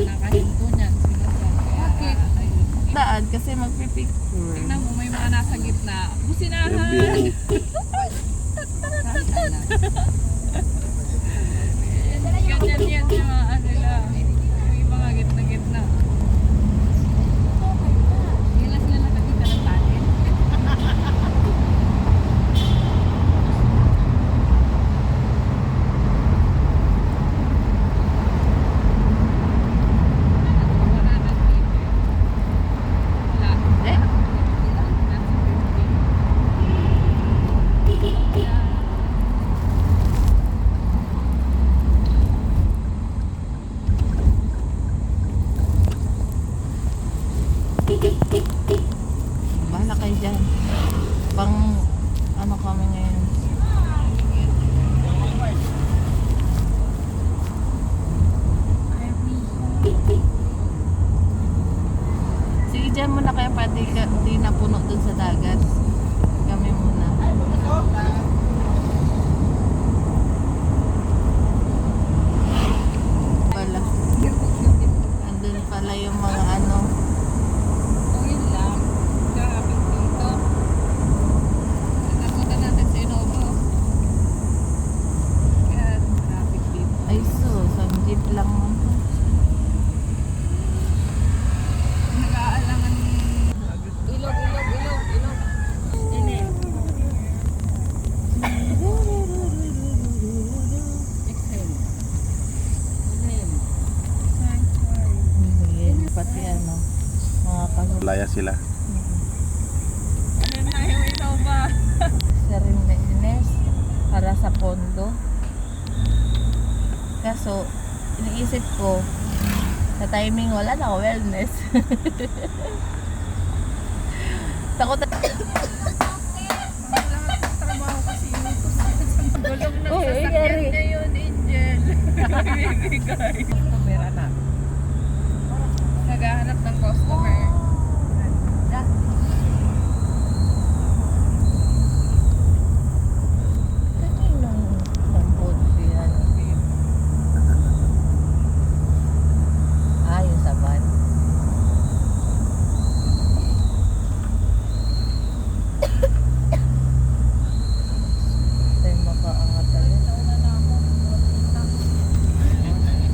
Nakahinto niyan. Bakit? Daan kasi magpipicture. Tingnan mo, may mga nasa gitna. Businahan! Ganyan yan yung mga ano lang. Yung mga gitna-gitna. Hindi lang sila nakakita ng talent. Wala na dito. Wala. Eh? Bahala kayo dyan. Pang ano kami ngayon. Sige dyan muna kaya pa di napuno dun sa dagat. Kami muna. Pala. Andun pala yung mga ano. Kung yun lang, karapit dito. Napunta natin sa Inobo. Kaya traffic dito. Ay sus, ang jeep lang. Nag-aalangan ilog. Ini. Exhale. Inhale. Ayan, pati ano, mga kahuli. Laya sila. Ano na yung Innova? Sa Ines para sa pondo. Kaso, iniisip ko, sa timing wala na ako wellness. Takot na. Lahat ng trabaho kasi inutos gulong ng Uy, sasakyan Gary. niya yun, Angel. Bibigay. Customer na. Naghahanap ng customer. Kaninong lambot yan? Ah, yung saban. Tayo makaangat talaga.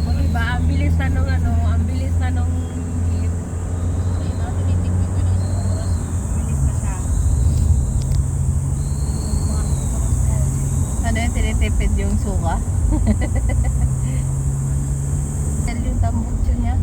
O diba, ang bilis na nung ano, ang bilis na nung jeep. Bilis na siya. Ano yung tinitipid yung suka? Yung tambutso niya.